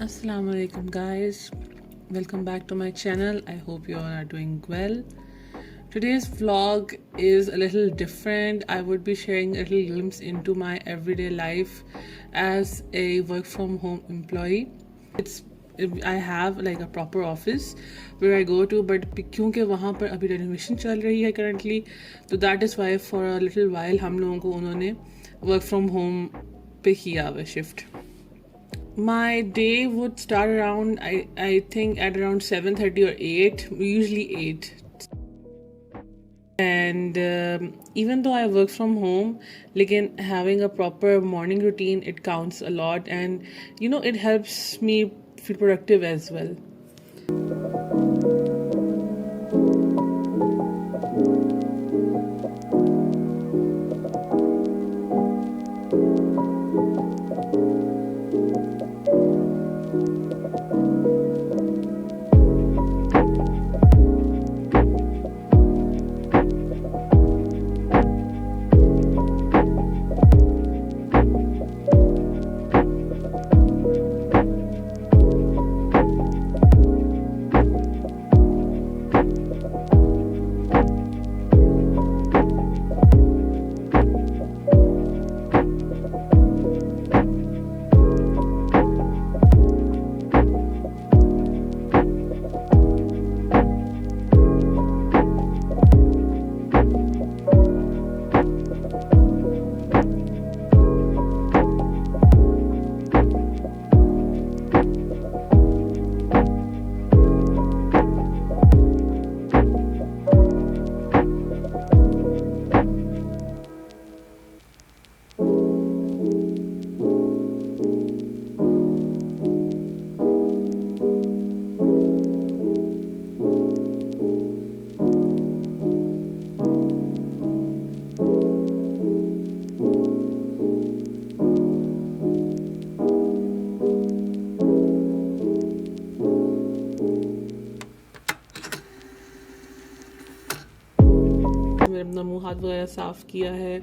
Assalamu alaikum guys, welcome back to my channel. I hope you all are doing well. Today's vlog is a little different. I would be sharing a little glimpse into my everyday life as a work from home employee. I have like a proper office where I go to, but क्योंकि वहाँ पर अभी renovation चल रही है currently, तो that is why for a little while हम लोगों को उन्होंने work from home पे किया हुआ shift. My day would start around I think at around 7:30 or 8, usually 8. And even though I work from home, again having a proper morning routine, it counts a lot, and it helps me feel productive as well. मैंने अपना मुंह हाथ वगैरह साफ़ किया है,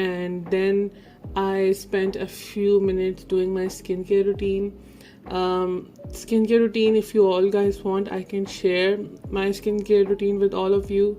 and then I spent a few minutes doing my skincare routine. Skincare routine, if you all guys want, I can share my skincare routine with all of you.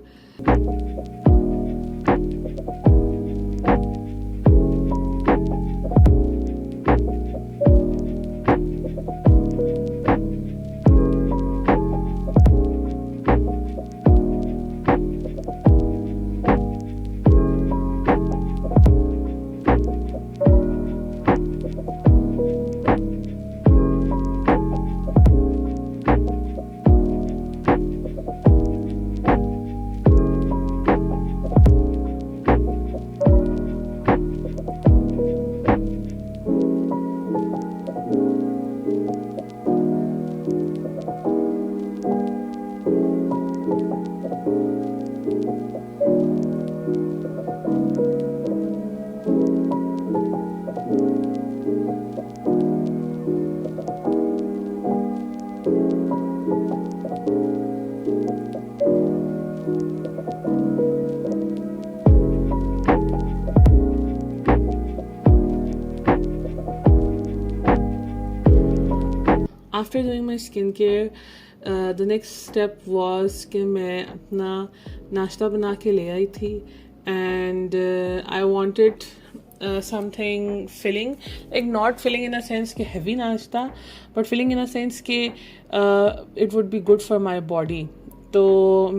After doing my skincare, the next step was कि मैं अपना नाश्ता बना के ले आई थी, and I wanted something filling, like not filling in a sense कि heavy नाश्ता, but filling in a sense कि it would be good for my body. तो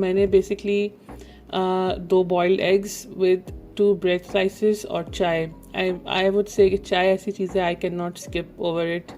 मैंने basically 2 boiled eggs with 2 bread slices और चाय. I would say कि चाय ऐसी चीज़ है I cannot skip over it.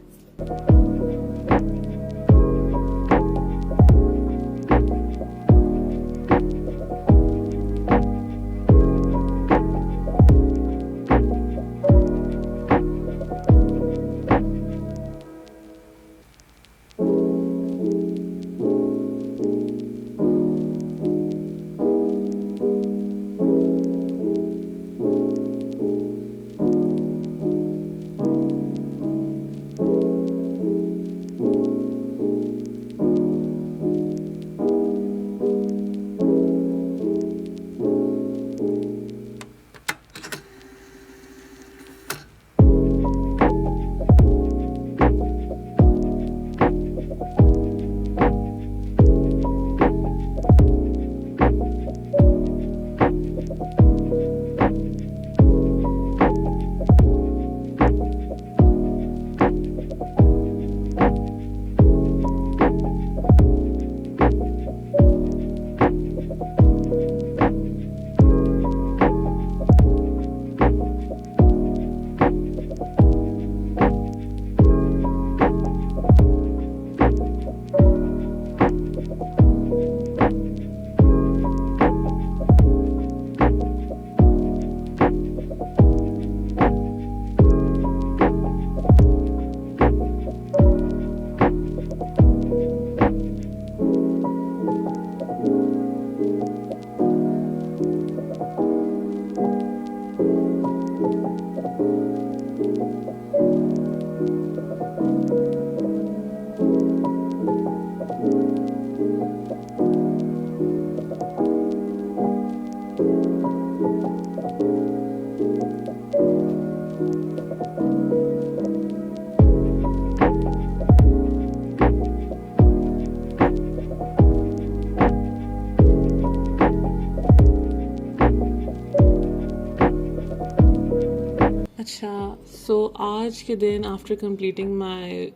अच्छा, सो आज के दिन after completing my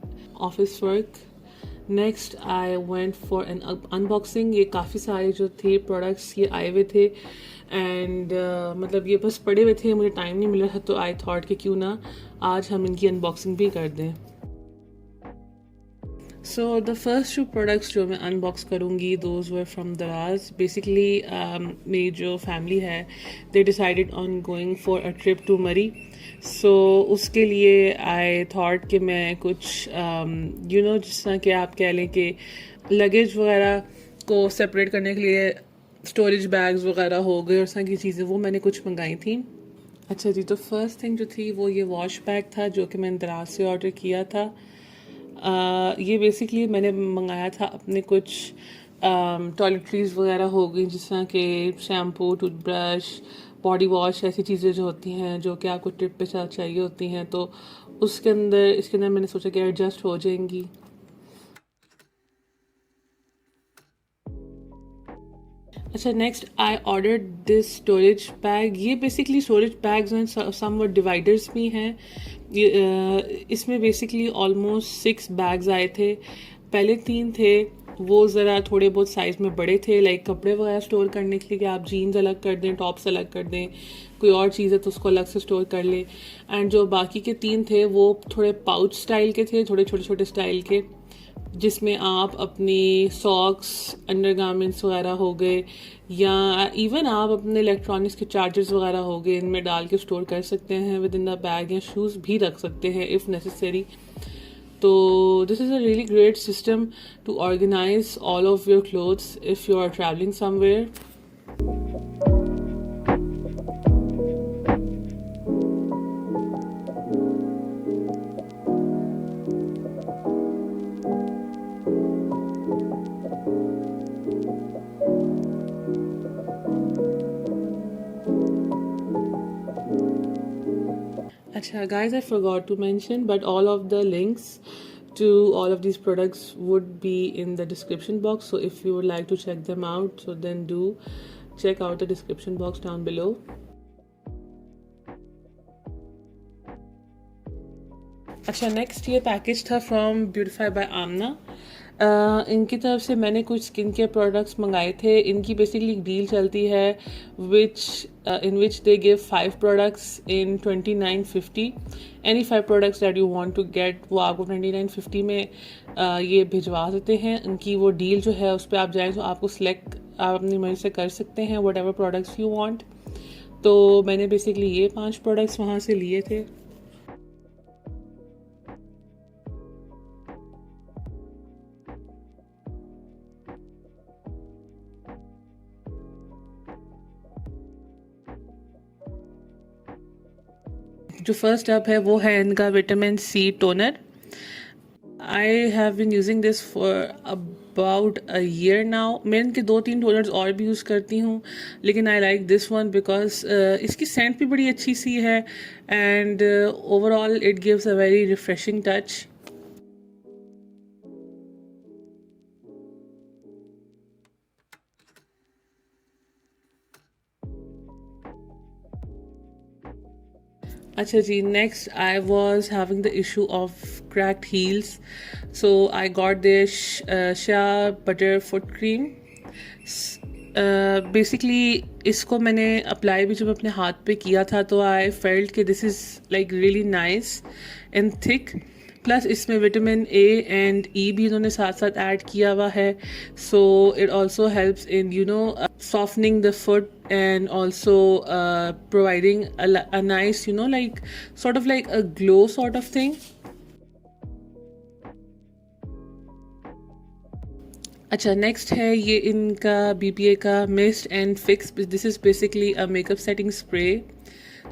office work, next I went for an unboxing. ये काफ़ी सारे जो थे प्रोडक्ट्स ये आए हुए थे एंड मतलब ये बस पड़े हुए थे, मुझे टाइम नहीं मिल रहा था, तो आई थॉट कि क्यों ना आज हम इनकी अनबॉक्सिंग भी कर दें। So the first two products जो मैं अनबॉक्स करूँगी those were from Daraz. Basically मेरी जो फैमिली है they decided on going for a trip to Murree. So उसके लिए आई थॉट कि मैं कुछ जिस तरह कि आप कह लें कि लगेज वगैरह को सेपरेट करने के लिए स्टोरेज बैग्स वगैरह हो गए और इस तरह की चीज़ें वो मैंने कुछ मंगाई थी। अच्छा जी, तो फर्स्ट थिंग जो थी वो ये वॉश बैग था जो कि मैंने दराज से ऑर्डर किया था। ये बेसिकली मैंने मंगाया था अपने कुछ टॉयलेटरीज वगैरह हो गई, जिस तरह के शैम्पू, टूथब्रश, बॉडी वॉश, ऐसी चीज़ें जो होती हैं जो कि आपको ट्रिप पे साथ चाहिए होती हैं, तो इसके अंदर मैंने सोचा कि एडजस्ट हो जाएंगी। अच्छा, next I order this storage bag. ये बेसिकली स्टोरेज बैग्स हैं, समवट डिवाइडर्स भी हैं। इसमें बेसिकली ऑलमोस्ट 6 बैग्स आए थे। पहले 3 थे वो ज़रा थोड़े बहुत साइज़ में बड़े थे, लाइक कपड़े वगैरह स्टोर करने के लिए कि आप जीन्स अलग कर दें, टॉप्स अलग कर दें, कोई और चीज़ है तो उसको अलग से स्टोर कर लें। एंड जो बाकी के 3 थे वो थोड़े पाउच स्टाइल के थे, थोड़े छोटे छोटे स्टाइल के, जिसमें आप अपनी सॉक्स, अंडरगारमेंट्स वगैरह हो गए, या इवन आप अपने इलेक्ट्रॉनिक्स के चार्जर्स वगैरह हो गए, इनमें डाल के स्टोर कर सकते हैं विद इन द बैग, या शूज़ भी रख सकते हैं इफ़ नेसेसरी। तो this is a really great system to organise all of your clothes if you are travelling somewhere. Acha, guys, I forgot to mention, but all of the links to all of these products would be in the description box. So if you would like to check them out, so then do check out the description box down below. अच्छा, next ये package था from beautify by आमना। इनकी तरफ से मैंने कुछ skin care products मंगाए थे। इनकी बेसिकली एक डील चलती है in which they give 5 products in 29.50. Any 5 products that you want to get वो आपको 29.50 में ये भिजवा देते हैं। इनकी वो डील जो है उस पर आप जाएँ तो आपको सिलेक्ट आप अपनी मर्जी से कर सकते हैं what ever products you want. तो मैंने बेसिकली ये 5 प्रोडक्ट्स वहाँ से लिए थे। जो फर्स्ट अप है वो है इनका vitamin C toner. I have been using this for about a year now. मैं इनके 2-3 टोनर्स और भी यूज़ करती हूँ, लेकिन I like this one because इसकी सेंट भी बड़ी अच्छी सी है and overall it gives a very refreshing touch. अच्छा जी, next I was having the issue of cracked heels, so I got this Shea butter foot cream. Basically इसको मैंने apply भी जब अपने हाथ पे किया था तो आई फेल्ट कि this is like really nice and thick, plus इसमें विटामिन ए एंड ई भी इन्होंने साथ साथ ऐड किया हुआ है, so it also helps in softening the foot and also providing a nice like sort of like a glow sort of thing. अच्छा, next है ये इनका BPA का mist and fix. This is basically a makeup setting spray.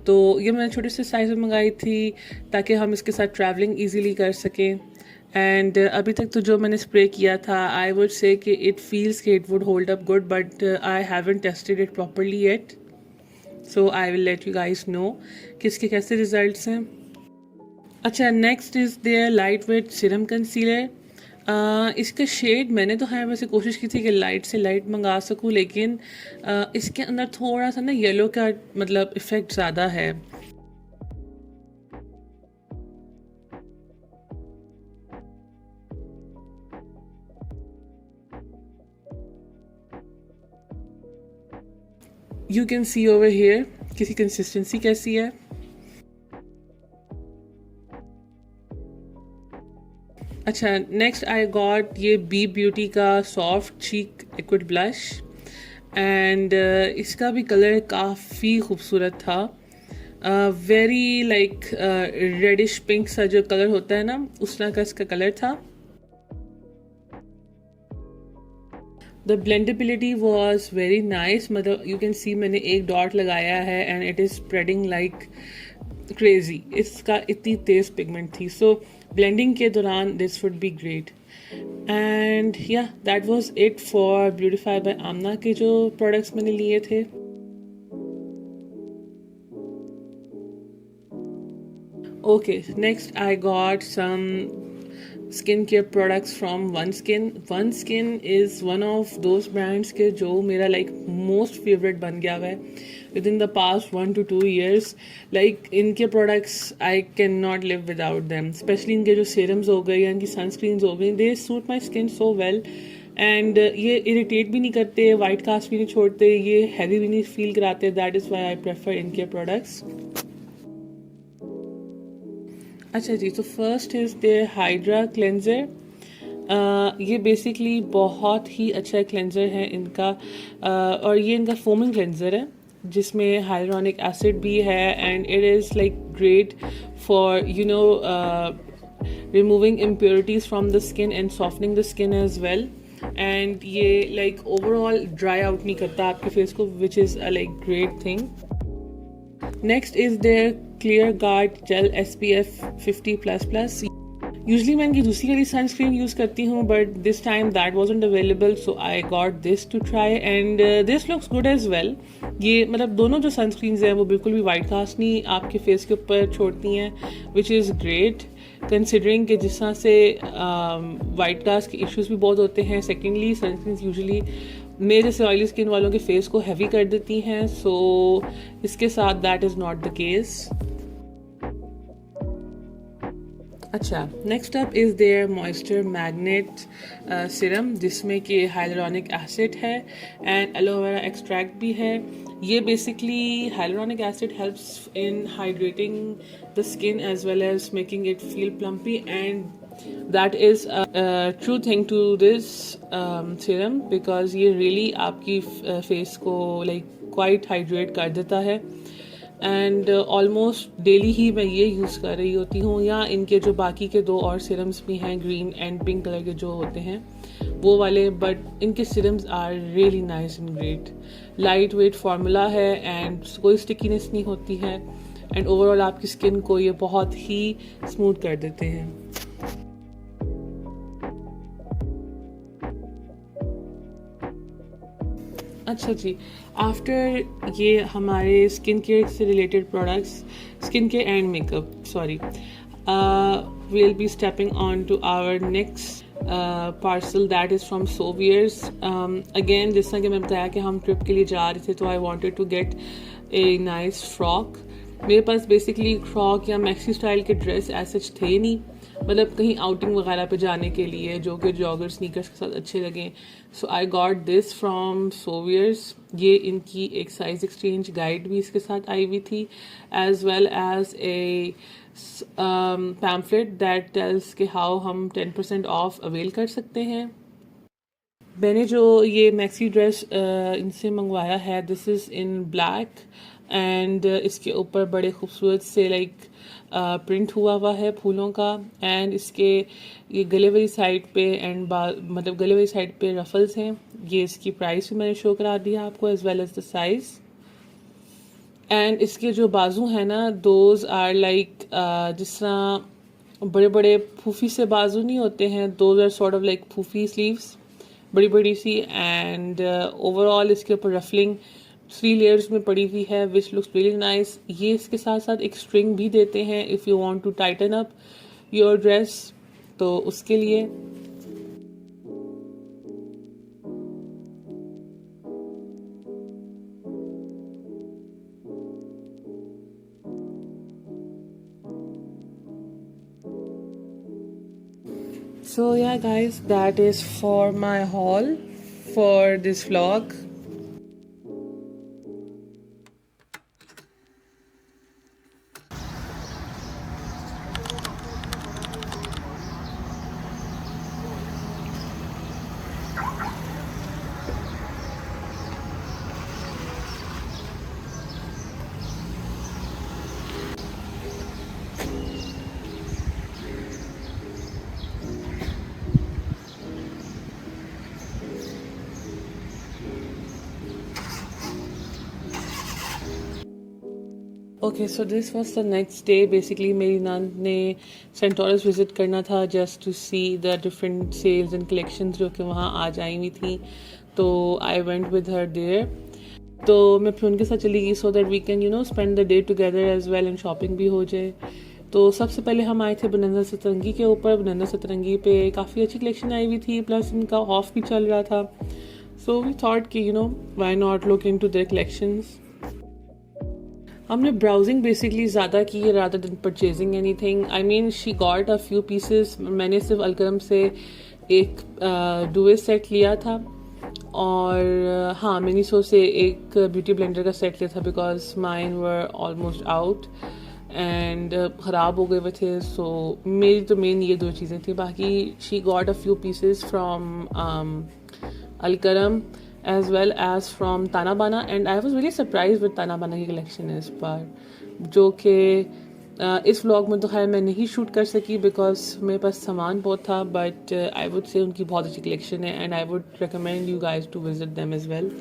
तो ये मैंने छोटे से साइज़ में मंगाई थी ताकि हम इसके साथ ट्रैवलिंग इजीली कर सकें। एंड अभी तक तो जो मैंने स्प्रे किया था आई वुड से कि इट फील्स कि it would hold up good, but I haven't tested it properly yet, so I will let you guys know कि इसके कैसे रिजल्ट्स हैं। अच्छा, next is their lightweight serum concealer. इसका shade मैंने तो है वैसे कोशिश की थी कि लाइट से लाइट मंगा सकूं, लेकिन इसके अंदर थोड़ा सा ना येलो का मतलब इफ़ेक्ट ज़्यादा है। You can see over here किसी consistency कैसी है. अच्छा, नेक्स्ट आई गॉट ये बी ब्यूटी का soft cheek liquid blush and इसका भी कलर काफ़ी खूबसूरत था. वेरी लाइक रेडिश पिंक सा जो कलर होता है ना, उस तरह का इसका कलर था. The blendability was very nice. मतलब यू कैन सी मैंने एक डॉट लगाया है and it is spreading like crazy. इसका इतनी तेज पिगमेंट थी. सो ब्लेंडिंग के दौरान this would be great. And yeah that was it for beautify by Amna के जो प्रोडक्ट्स मैंने लिए थे. Okay, next I got some skincare products from OneSkin. OneSkin is one of those brands के जो मेरा like most favorite बन गया हुआ है within the past 1 to 2 years. Like इनके products I cannot live without them. Especially इनके जो serums हो गए या इनकी sunscreens हो गई, they suit my skin so well. And ये इरिटेट भी नहीं करते, वाइट कास्ट भी नहीं छोड़ते, ये हैवी भी नहीं फील कराते. That is Y I prefer इनके प्रोडक्ट्स. अच्छा जी, तो first is the hydra cleanser. ये बेसिकली बहुत ही अच्छा क्लेंजर है इनका. और ये इनका फोमिंग क्लेंजर है जिसमें हाइलुरोनिक एसिड भी है and it is like great for you know removing impurities from the skin and softening the skin as well. And ये लाइक ओवरऑल ड्राई आउट नहीं करता आपके फेस को, which is a like great thing. Next is their clear guard gel SPF 50++. Usually मैं इनकी दूसरी वाली sunscreen use करती हूँ but this time that wasn't available, so I got this to try and this looks good as well. ये मतलब दोनों जो सनस्क्रीन्स हैं वो बिल्कुल भी वाइट कास्ट नहीं आपके फेस के ऊपर छोड़ती हैं, विच इज़ ग्रेट कंसिडरिंग कि जिस तरह से वाइट कास्ट के इश्यूज़ भी बहुत होते हैं. सेकेंडली सनस्क्रीन्स यूजली मेरे जैसे ऑयली स्किन वालों के फेस को हैवी कर देती हैं, सो इसके साथ that is not the case. अच्छा, next up is there moisture magnet serum जिसमें कि हाइलुरोनिक एसिड है एंड एलोवेरा एक्सट्रैक्ट भी है. ये basically hyaluronic acid helps in hydrating the skin as well as making it feel plumpy and that is a true thing to this serum because ये really आपकी face को like quite hydrate कर देता है. And almost daily ही मैं ये use कर रही होती हूँ. या इनके जो बाकी के दो और सिरम्स भी हैं ग्रीन एंड पिंक कलर के जो होते हैं वो वाले, बट इनके serums are really nice and great. Lightweight formula है एंड कोई स्टिकीनेस नहीं होती है एंड ओवरऑल आपकी स्किन को ये बहुत ही स्मूथ कर देते हैं. अच्छा जी, आफ्टर ये हमारे स्किन केयर से related products, skin care and makeup sorry, we'll be stepping on to our next parcel that is from Soviers. Again जिस तरह कि मैं बताया कि हम ट्रिप के लिए जा रहे थे तो I wanted to get a nice frock. मेरे पास बेसिकली फ्रॉक या मैक्सी स्टाइल के ड्रेस ऐसे थे नहीं, मतलब कहीं आउटिंग वगैरह पे जाने के लिए जो कि जॉगर स्नीकर्स के साथ अच्छे लगें. सो आई गॉट दिस फ्रॉम सोवियर्स. ये इनकी एक साइज एक्सचेंज गाइड भी इसके साथ आई हुई थी as well as a pamphlet that tells के हाउ हम 10% ऑफ अवेल कर सकते हैं. मैंने जो ये मैक्सी ड्रेस इनसे मंगवाया है this is in black and इसके ऊपर बड़े खूबसूरत से लाइक प्रिंट हुआ है फूलों का एंड इसके ये गले वाली साइड पे एंड मतलब गले वाली साइड पे रफल्स हैं. ये इसकी प्राइस भी मैंने शो करा दिया आपको as well as the size. And इसके जो बाजू हैं ना दोज आर लाइक जिस तरह बड़े बड़े फूफी से बाजू नहीं होते हैं, those are sort of like poofy sleeves बड़ी बड़ी सी. एंड ओवरऑल इसके ऊपर रफलिंग 3 लेयर्स में पड़ी हुई है विच लुक्स रियली नाइस. ये इसके साथ साथ एक स्ट्रिंग भी देते हैं if you want to tighten up your dress, तो उसके लिए. So yeah guys, that is for my haul for this vlog. Okay, so this was the next day. Basically मेरी नान ने सेंटोरस विज़िट करना था just to see the different sales and collections जो कि वहाँ आज आई हुई थी। तो I went with her there. तो मैं फिर उनके साथ चली गई so that we can spend the day together as well and shopping भी हो जाए। तो सबसे पहले हम आए थे बनंदा सतरंगी के ऊपर। बनंदा सतरंगी पे काफ़ी अच्छी कलेक्शन आई हुई थी, प्लस इनका ऑफ भी चल रहा था। सो वी थॉट कि why not look into their collections. हमने ब्राउजिंग बेसिकली ज़्यादा की है rather than purchasing anything. I mean she got a few pieces. मैंने सिर्फ अलकरम से एक डुवे सेट लिया था और हाँ मिनीसो से एक ब्यूटी ब्लेंडर का सेट लिया था because mine were almost out and ख़राब हो गए हुए थे। सो मेरी तो मेन ये दो चीज़ें थी। बाकी she got a few pieces from Alkaram as well as from Tanabana, and I was really surprised with Tanabana की collection इस बार, जो कि इस व्लॉग में तो खैर मैं नहीं शूट कर सकी बिकॉज मेरे पास सामान बहुत था, बट आई वुड से उनकी बहुत अच्छी कलेक्शन है and I would recommend you guys to visit them as well.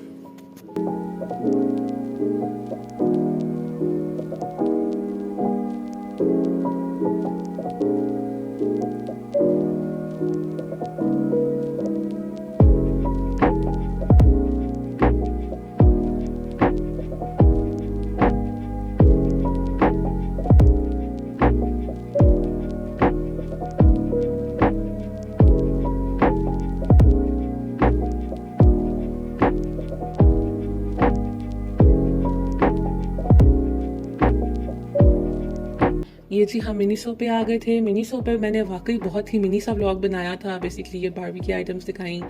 ये जी हम मिनीसो पे आ गए थे। मिनीसो पे मैंने वाकई बहुत ही मिनी सा व्लॉग बनाया था। बेसिकली ये बारबी की आइटम्स दिखाई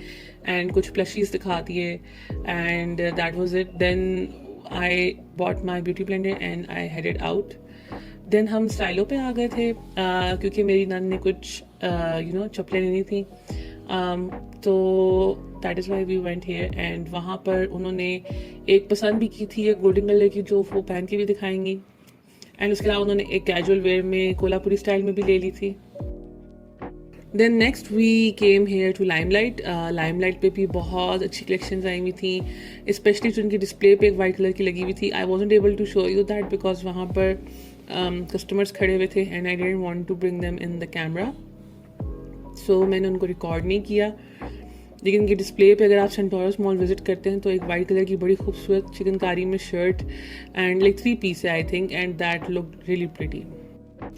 एंड कुछ प्लशीज दिखा दिए and that was it. Then I bought my beauty blender and I headed out. Then हम स्टाइलो पे आ गए थे क्योंकि मेरी नानी ने कुछ चप्पलें लेनी थी। तो that is why we went here and वहाँ पर उन्होंने एक पसंद भी की थी, एक गोल्डन कलर की, जो वो पहन के भी दिखाएंगी। एंड उसके अलावा उन्होंने एक कैजुअल वेयर में कोल्हापुरी स्टाइल में भी ले ली थी। Then next we came here to Limelight. Limelight पे भी बहुत अच्छी कलेक्शंस आई हुई थी, स्पेशली जो उनकी डिस्प्ले पे एक वाइट कलर की लगी हुई थी। I wasn't able to show you that because वहाँ पर कस्टमर्स खड़े हुए थे and I didn't want to bring them in the camera, so मैंने उनको रिकॉर्ड नहीं किया। लेकिन इनकी डिस्प्ले पे अगर आप सेंटोरस मॉल विजिट करते हैं तो एक वाइट कलर की बड़ी खूबसूरत चिकनकारी में शर्ट एंड लाइक 3 पीस है I think, and that look really pretty.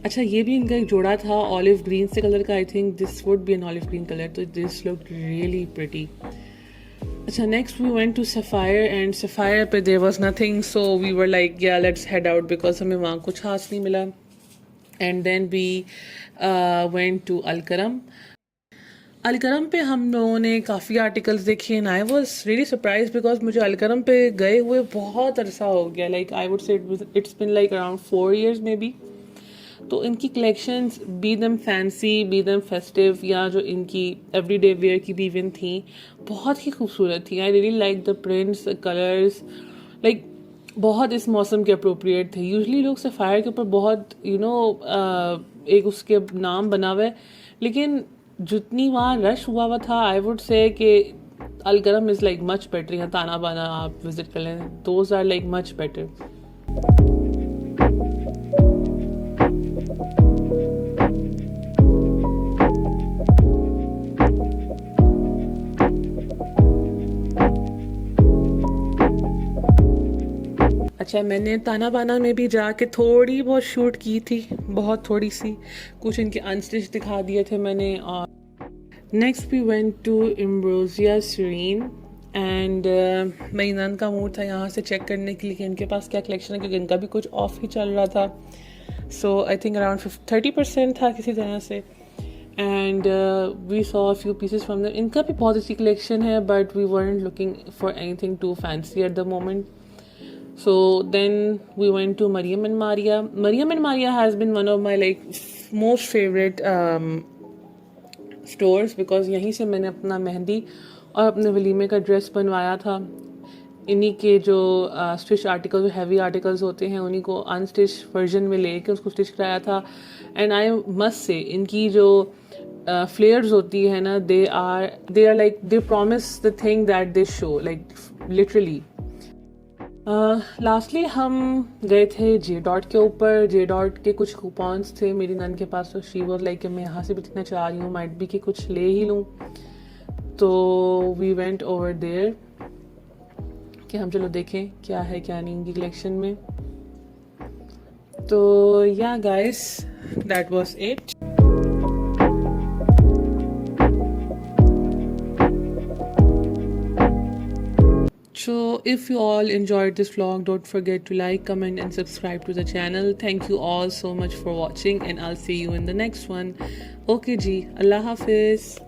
अच्छा, ये भी इनका एक जोड़ा था ऑलिव ग्रीन से कलर का। I think this would be an olive green colour, तो दिस लुक रियली प्रिटी। अच्छा, next we went to Sapphire and Sapphire पे there was nothing, so we were like yeah let's head out because हमें वहाँ कुछ खास नहीं मिला। And then we went to Alkaram. Alkaram पे हम लोगों ने काफ़ी आर्टिकल्स देखे and I was really surprise because मुझे अलकरम पे गए हुए बहुत अरसा हो गया। लाइक आई वुड से it's been like around 4 years may be. तो इनकी कलेक्शंस बी दम फैंसी बी दम फेस्टिव या जो इनकी एवरीडे वेयर की भी इवन थी, बहुत ही खूबसूरत थी। I really like the prints, the colours, like बहुत इस मौसम के अप्रोप्रिएट थे। यूजली लोग सफ़ायर के ऊपर बहुत एक उसके नाम बना हुआ है, लेकिन जितनी वहाँ रश हुआ था आई वुड से कि Alkaram is like much better, या ताना बाना आप विजिट कर लें, those are like much better. अच्छा, मैंने ताना बाना में भी जाके थोड़ी बहुत शूट की थी, बहुत थोड़ी सी, कुछ इनके अनस्टिच दिखा दिए थे मैंने। और next we went to Ambrosia Serene and मेरी नंद का मूड था यहाँ से चेक करने के लिए कि इनके पास क्या कलेक्शन है, क्योंकि इनका भी कुछ ऑफ ही चल रहा था। सो आई थिंक अराउंड 30% था किसी तरह से, and we saw a few pieces from them. इनका भी बहुत अच्छी कलेक्शन है but we weren't looking for anything too fancy at the moment. So then we went to Mariam and Maria. Mariam and Maria has been one of my like most favorite stores because यहीं से मैंने अपना मेहंदी और अपने वलीमे का dress बनवाया था। इन्हीं के जो स्टिच आर्टिकल, हैवी आर्टिकल्स होते हैं, उन्हीं को अनस्टिच वर्जन में लेके उसको स्टिच कराया था। एंड आई मस्ट से इनकी जो फ्लेयर्स होती है ना, they are like they promise the thing that they show, like literally. Lastly हम गए थे जे डॉट के ऊपर। जे डॉट के कुछ कूपन्स थे मेरी नन के पास, तो शी वॉज लाइक कि मैं यहाँ से भी इतना चाह रही हूँ, माइट बी कि कुछ ले ही लूँ। तो वी वेंट ओवर देयर कि हम चलो देखें क्या है क्या नहीं उनकी कलेक्शन में। तो या guys, that was it. So if you all enjoyed this vlog, don't forget to like, comment and subscribe to the channel. Thank you all so much for watching and I'll see you in the next one. Okay ji, Allah Hafiz.